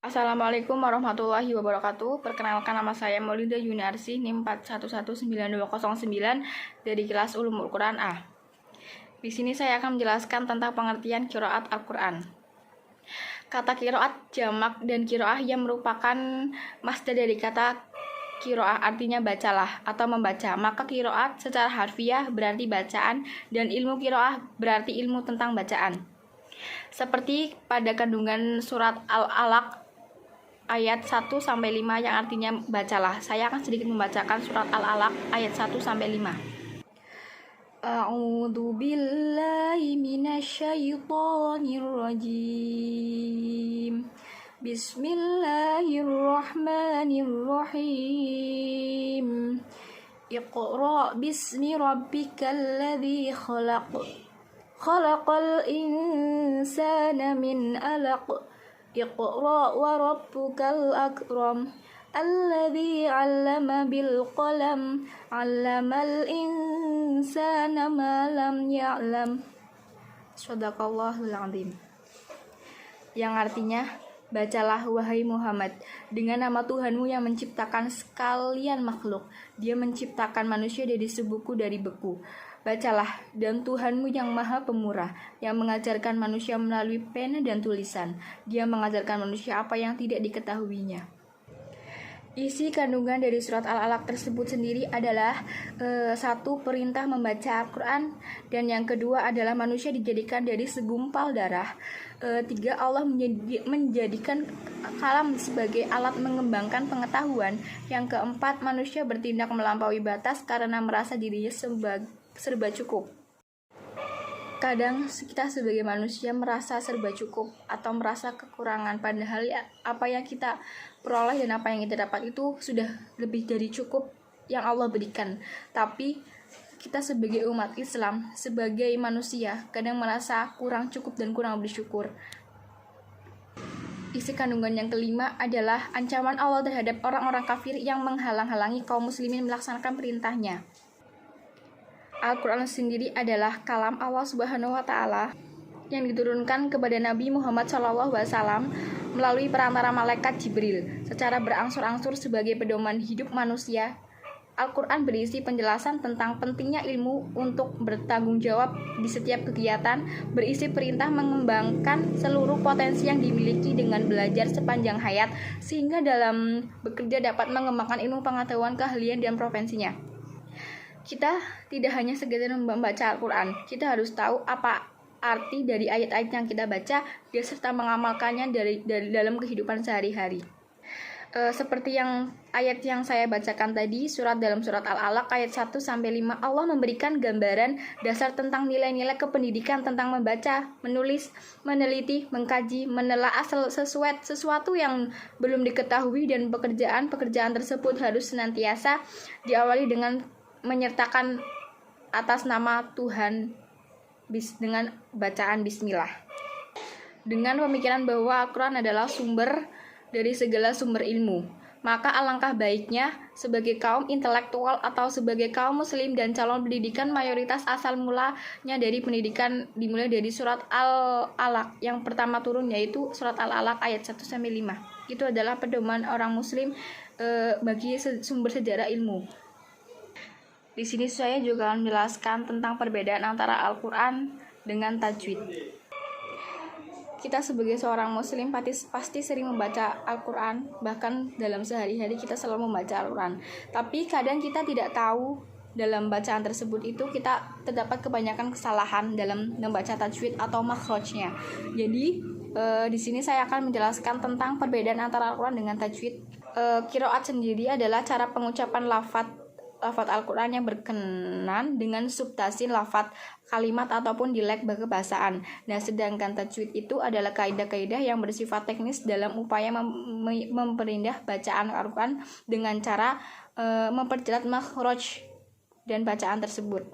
Assalamualaikum warahmatullahi wabarakatuh. Perkenalkan, nama saya Maulida Yunarsi, NIM 411929 dari kelas Ulumul Quran A. Di sini saya akan menjelaskan tentang pengertian qiraat Al-Quran. Kata qiraat jamak dan qiraah yang merupakan masdar dari kata qiraah, artinya bacalah atau membaca. Maka qiraat secara harfiah berarti bacaan dan ilmu qiraah berarti ilmu tentang bacaan. Seperti pada kandungan surat Al-Alaq ayat 1-5 yang artinya bacalah. Saya akan sedikit membacakan surat Al-Alaq ayat 1-5. A'udzu billahi minasyaitonir rajim. Bismillahirrahmanirrahim. Iqra bismi rabbikal ladzi khalaq. Khalaqal insana min 'alaq. Iqra wa rabbukal akram. Alladzi 'allama bil qalam. 'Allamal insana ma lam ya'lam. Shadaqallahul 'azim. Yang artinya, bacalah wahai Muhammad dengan nama Tuhanmu yang menciptakan sekalian makhluk. Dia menciptakan manusia dari sebuku dari beku. Bacalah, dan Tuhanmu yang maha pemurah, yang mengajarkan manusia melalui pena dan tulisan. Dia mengajarkan manusia apa yang tidak diketahuinya. Isi kandungan dari surat Al-Alaq tersebut sendiri adalah satu, perintah membaca Al-Quran, dan yang kedua adalah manusia dijadikan dari segumpal darah. Tiga, Allah menjadikan kalam sebagai alat mengembangkan pengetahuan. Yang keempat, manusia bertindak melampaui batas karena merasa dirinya serba cukup. Kadang kita sebagai manusia merasa serba cukup atau merasa kekurangan, padahal apa yang kita peroleh dan apa yang kita dapat itu sudah lebih dari cukup yang Allah berikan. Tapi kita sebagai umat Islam, sebagai manusia, kadang merasa kurang cukup dan kurang bersyukur. Isi kandungan yang kelima adalah ancaman Allah terhadap orang-orang kafir yang menghalang-halangi kaum muslimin melaksanakan perintahnya. Al-Quran sendiri adalah kalam Allah Subhanahu wa Ta'ala yang diturunkan kepada Nabi Muhammad SAW melalui perantara malaikat Jibril secara berangsur-angsur sebagai pedoman hidup manusia. Al-Quran berisi penjelasan tentang pentingnya ilmu untuk bertanggung jawab di setiap kegiatan, berisi perintah mengembangkan seluruh potensi yang dimiliki dengan belajar sepanjang hayat, sehingga dalam bekerja dapat mengembangkan ilmu pengetahuan, keahlian, dan profesinya. Kita tidak hanya sekedar membaca Al-Quran, kita harus tahu apa arti dari ayat-ayat yang kita baca, serta mengamalkannya dari dalam kehidupan sehari-hari. Seperti yang ayat yang saya bacakan tadi, dalam surat Al-Alaq ayat 1-5, Allah memberikan gambaran dasar tentang nilai-nilai kependidikan tentang membaca, menulis, meneliti, mengkaji, menelaah sesuatu yang belum diketahui, dan pekerjaan tersebut harus senantiasa diawali dengan menyertakan atas nama Tuhan dengan bacaan bismillah. Dengan pemikiran bahwa Al-Quran adalah sumber dari segala sumber ilmu, maka alangkah baiknya sebagai kaum intelektual atau sebagai kaum muslim dan calon pendidikan mayoritas asal mulanya dari pendidikan dimulai dari surat Al-Alaq yang pertama turun, yaitu surat Al-Alaq ayat 1-5. Itu adalah pedoman orang muslim bagi sumber sejarah ilmu. Di sini saya juga akan menjelaskan tentang perbedaan antara Al-Quran dengan tajwid. Kita sebagai seorang muslim pasti sering membaca Al-Quran, bahkan dalam sehari-hari kita selalu membaca Al-Quran. Tapi kadang kita tidak tahu dalam bacaan tersebut itu kita terdapat kebanyakan kesalahan dalam membaca tajwid atau makhrajnya. Jadi di sini saya akan menjelaskan tentang perbedaan antara Al-Quran dengan tajwid. Qiraat sendiri adalah cara pengucapan lafadz Al-Quran yang berkenan dengan subtasin lafadz, kalimat, ataupun dilek kebahasaan. Nah, sedangkan tajwid itu adalah kaidah-kaidah yang bersifat teknis dalam upaya memperindah bacaan Al-Quran dengan cara memperjelas makhraj dan bacaan tersebut.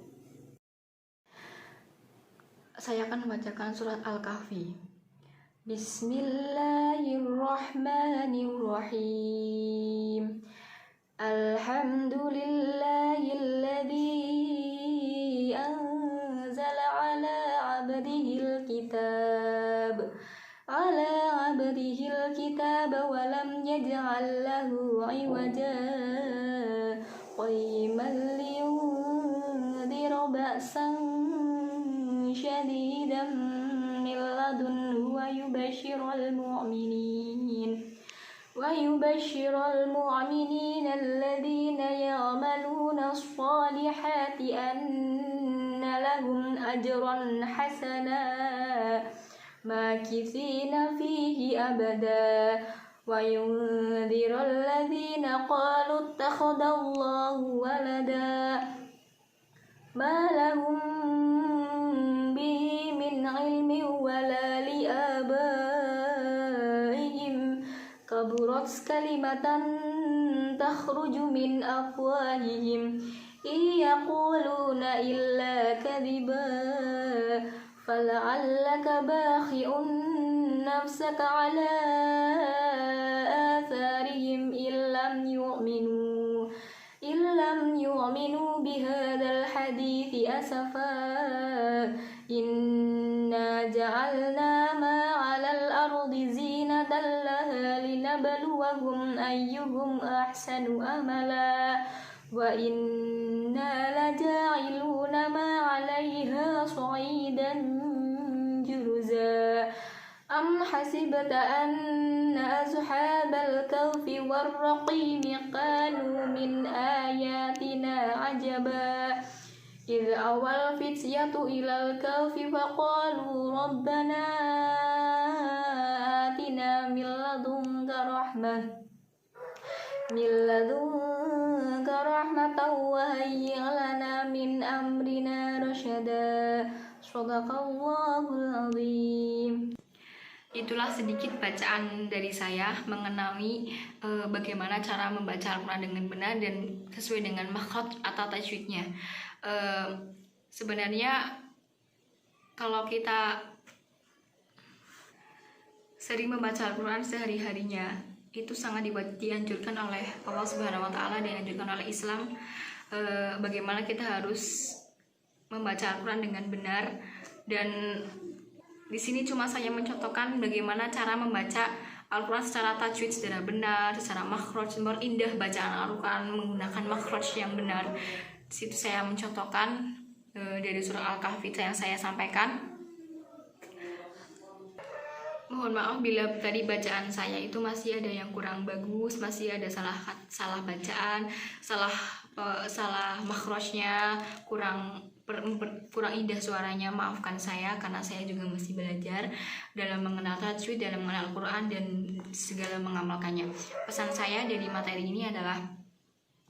Saya akan membacakan surat Al-Kahfi. Bismillahirrahmanirrahim. Alhamdulillahilladzi anzala ala abdihil kitab الكتاب ولم يجعل له عوجا قيما لينذر بأسا شديدا من لدنه ويبشر المؤمنين الذين يعملون الصالحات أن لهم أجرا حسنا ماكثين فيه أبدا وينذر الذين قالوا اتخذ الله ولدا ما لهم به من علم ولا لآبائهم كبرت كلمة تخرج من أفواههم إن يقولون إلا كذبا فلعلك باخع نفسك على آثارهم إن لم يؤمنوا بهذا الحديث أسفا إنا جعلنا ما على الأرض زينة لها لنبلوهم أيهم أحسن أملا وإنا لجاعلون ما عليها صعيدا جرزا أم حسبت أن أصحاب الكهف والرقيم كانوا من آياتنا عجبا إذ أوى الفتية إلى الكهف فقالوا ربنا آتنا من لدنك رحمة وهيئ لنا من أمرنا رشدا Shadaqallahul azim. Itulah sedikit bacaan dari saya mengenai bagaimana cara membaca Al-Quran dengan benar dan sesuai dengan makhraj atau tajwidnya. Sebenarnya kalau kita sering membaca Al-Quran sehari-harinya, itu sangat dianjurkan oleh Allah Subhanahu wa Ta'ala, dianjurkan oleh Islam. Bagaimana kita harus membaca Al-Quran dengan benar, dan di sini cuma saya mencontohkan bagaimana cara membaca Al-Quran secara tajwid, secara benar, secara makhraj, indah bacaan Al-Quran menggunakan makhraj yang benar. Di situ saya mencontohkan dari surah Al-Kahfi yang saya sampaikan. Mohon maaf bila tadi bacaan saya itu masih ada yang kurang bagus, masih ada salah bacaan, salah makhrajnya, kurang indah suaranya. Maafkan saya karena saya juga masih belajar dalam mengenal tajwid, dalam mengenal Al-Quran dan segala mengamalkannya. Pesan saya dari materi ini adalah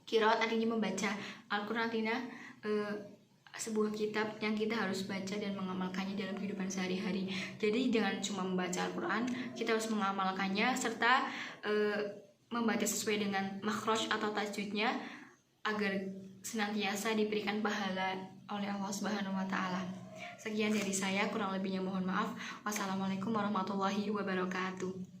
qiraat artinya membaca Al-Quran, artinya sebuah kitab yang kita harus baca dan mengamalkannya dalam kehidupan sehari-hari. Jadi jangan cuma membaca Al-Quran, kita harus mengamalkannya serta membaca sesuai dengan makhraj atau tajwidnya agar senantiasa diberikan pahala oleh Allah Subhanahu wa Ta'ala. Sekian dari saya, kurang lebihnya mohon maaf. Wassalamualaikum warahmatullahi wabarakatuh.